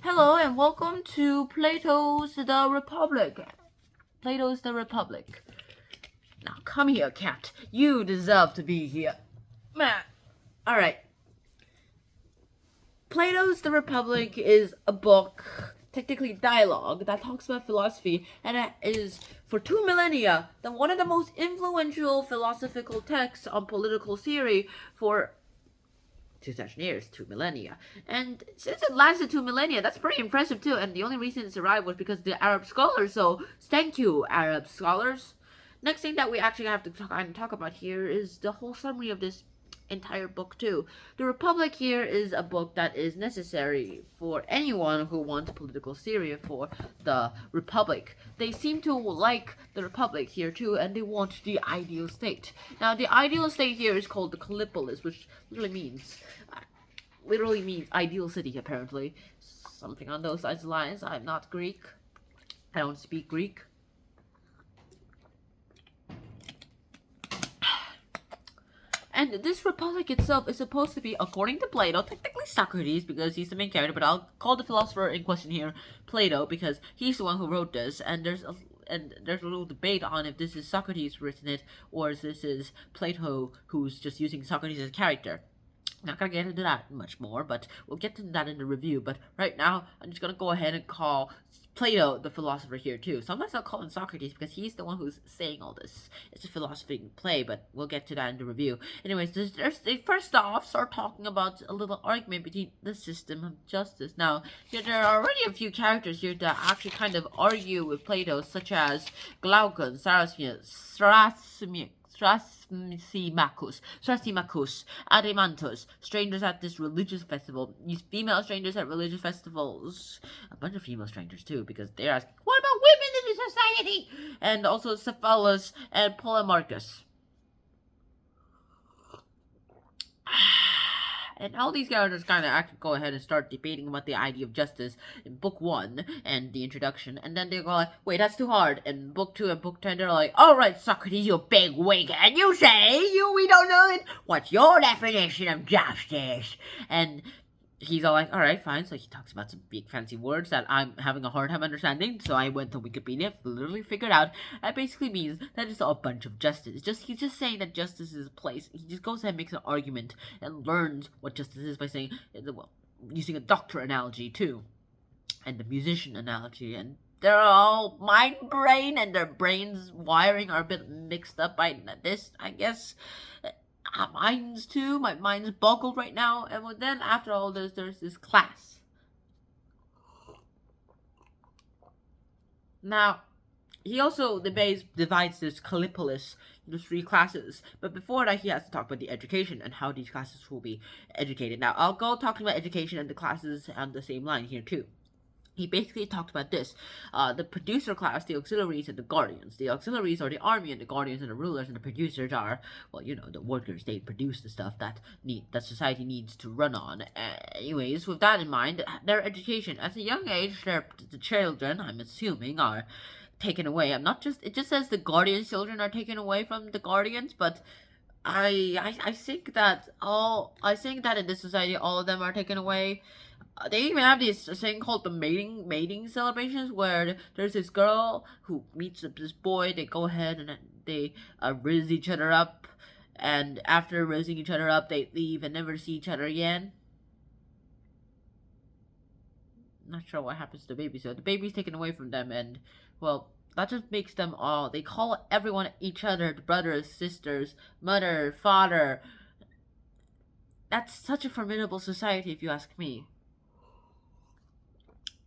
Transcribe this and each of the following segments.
Hello and welcome to Plato's The Republic. Plato's The Republic. Now come here, cat. You deserve to be here. Man. Alright. Plato's The Republic is a book, technically dialogue, that talks about philosophy, and it is, for 2 millennia, one of the most influential philosophical texts on political theory for 2,000 years, 2 millennia. And since it lasted 2 millennia, that's pretty impressive too. And the only reason it's arrived was because the Arab scholars. So thank you, Arab scholars. Next thing that we actually have to talk about here is the whole summary of this entire book too. The Republic here is a book that is necessary for anyone who wants political theory for the Republic. They seem to like the Republic here too, and they want the ideal state. Now, the ideal state here is called the Callipolis, which literally means ideal city, apparently. Something on those lines. I'm not Greek. I don't speak Greek. And this republic itself is supposed to be, according to Plato, technically Socrates, because he's the main character, but I'll call the philosopher in question here Plato, because he's the one who wrote this, and there's a little debate on if this is Socrates written it, or if this is Plato who's just using Socrates as a character. Not gonna get into that much more, but we'll get to that in the review. But right now, I'm just gonna go ahead and call Plato the philosopher here too. Sometimes I'll call him Socrates because he's the one who's saying all this. It's a philosophy play, but we'll get to that in the review. Anyways, they first off start talking about a little argument between the system of justice. Now, there are already a few characters here that actually kind of argue with Plato, such as Glaucon, Thrasymachus, Adeimantus, strangers at this religious festival. These female strangers at religious festivals. A bunch of female strangers too, because they're asking, what about women in this society? And also Cephalus and Polemarchus. And all these characters kind of actually go ahead and start debating about the idea of justice in book 1 and the introduction, and then they go like, wait, that's too hard. And book 2 and book 10, they're like, all right, Socrates, you big wig, and you say we don't know it. What's your definition of justice? And he's all like, all right, fine. So he talks about some big fancy words that I'm having a hard time understanding. So I went to Wikipedia, literally figured out that basically means that it's a bunch of justice. He's just saying that justice is a place. He just goes ahead and makes an argument and learns what justice is by saying, well, using a doctor analogy too, and the musician analogy, and they're all mind brain, and their brains wiring are a bit mixed up by this, I guess. Mine's too. My mind's boggled right now. And then after all this, there's this class. Now, he also divides this Callipolis into 3 classes. But before that, he has to talk about the education and how these classes will be educated. Now, I'll go talking about education and the classes on the same line here too. He basically talked about this. The producer class, the auxiliaries, and the guardians. The auxiliaries are the army, and the guardians and the rulers, and the producers are, well, the workers. They produce the stuff that society needs to run on. Anyways, with that in mind, their education. At a young age, the children, I'm assuming, are taken away. It just says the guardians' children are taken away from the guardians, but I think that in this society all of them are taken away. They even have this thing called the mating celebrations, where there's this girl who meets this boy. They go ahead and they raise each other up, and after raising each other up, they leave and never see each other again. Not sure what happens to the baby. So the baby's taken away from them, and well, that just makes them all. They call everyone each other brothers, sisters, mother, father. That's such a formidable society, if you ask me.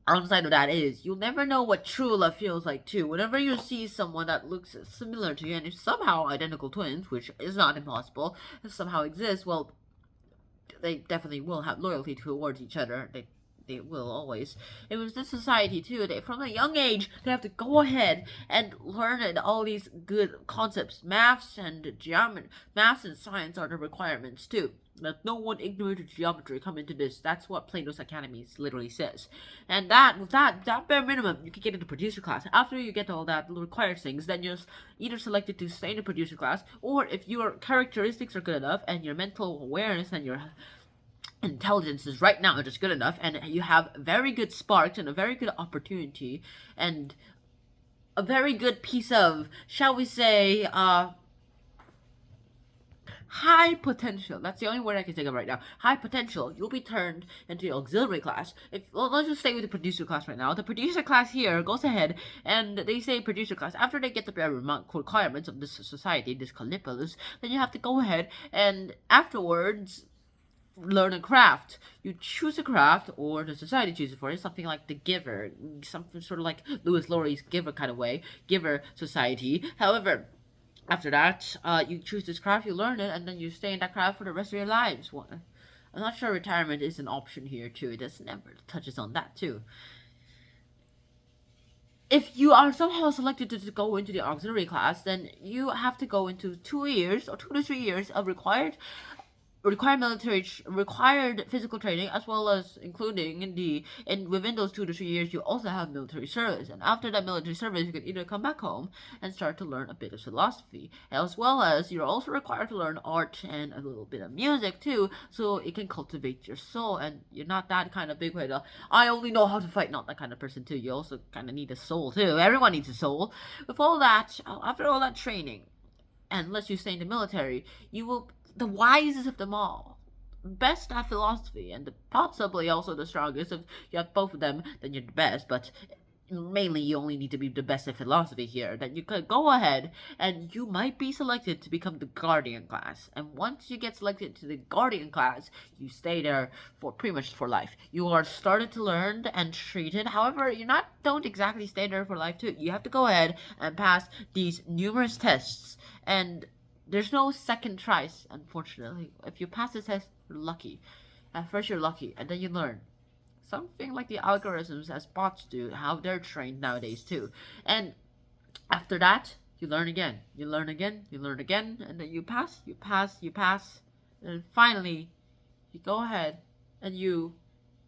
Outside of that is, you'll never know what true love feels like too. Whenever you see someone that looks similar to you, and if somehow identical twins, which is not impossible, if somehow exists, well, they definitely will have loyalty towards each other. They will always. It was this society too. From a young age, they have to go ahead and learn all these good concepts. Maths and science are the requirements too. Let no one ignorant of geometry come into this. That's what Plato's Academy literally says. And with that bare minimum, you can get into producer class. After you get all that required things, then you're either selected to stay in the producer class, or if your characteristics are good enough and your mental awareness and your intelligence is right now just good enough, and you have very good sparks and a very good opportunity and a very good piece of, shall we say, high potential. That's the only word I can think of right now. High potential. You'll be turned into the auxiliary class. Let's just stay with the producer class right now. The producer class here goes ahead and they say producer class. After they get the requirements of this society, this Calipolus, then you have to go ahead and afterwards learn a craft. You choose a craft, or the society chooses for you, something like the Giver, something sort of like Lewis Laurie's Giver kind of way, Giver Society. However, after that, you choose this craft, you learn it, and then you stay in that craft for the rest of your lives. I'm not sure retirement is an option here too. It does never touches on that too. If you are somehow selected to go into the auxiliary class, then you have to go into 2 years or 2 to 3 years of required physical training, as well as including within those 2 to 3 years you also have military service, and after that military service you can either come back home and start to learn a bit of philosophy, as well as you're also required to learn art and a little bit of music too, so it can cultivate your soul. And you're not that kind of big way to, I only know how to fight, not that kind of person too. You also kind of need a soul too. Everyone needs a soul. With all that, after all that training, and unless you stay in the military, you will the wisest of them all, best at philosophy, and possibly also the strongest. If you have both of them, then you're the best, but mainly you only need to be the best at philosophy here. Then you could go ahead and you might be selected to become the guardian class, and once you get selected to the guardian class, you stay there for pretty much for life. You are started to learn and treated. However, don't exactly stay there for life too. You have to go ahead and pass these numerous tests, and there's no second tries, unfortunately. If you pass the test, you're lucky. At first you're lucky, and then you learn. Something like the algorithms as bots do, how they're trained nowadays too. And after that, you learn again. You learn again, you learn again, and then you pass, you pass, you pass. And finally, you go ahead and you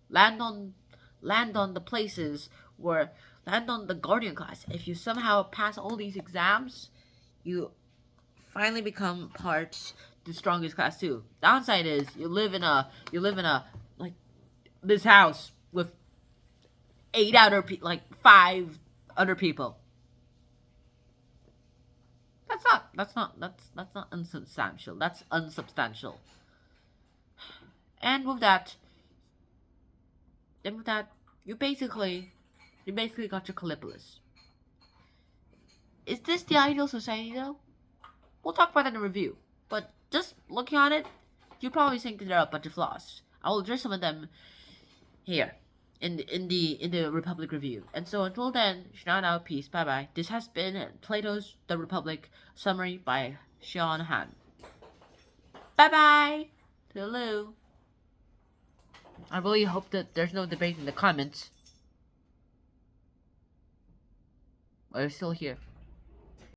land on the places where land on the guardian class. If you somehow pass all these exams, you finally become the strongest class too. Downside is you live in a like this house with 5 other people. That's not unsubstantial. That's unsubstantial. And with that, you basically got your Calipolus. Is this the ideal society though? We'll talk about that in the review, but just looking at it, you probably think that there are a bunch of flaws. I will address some of them here in the Republic review. And so until then, shout out, peace, bye bye. This has been Plato's The Republic summary by Sean Han. Bye bye. Hello. I really hope that there's no debate in the comments. Are you still here?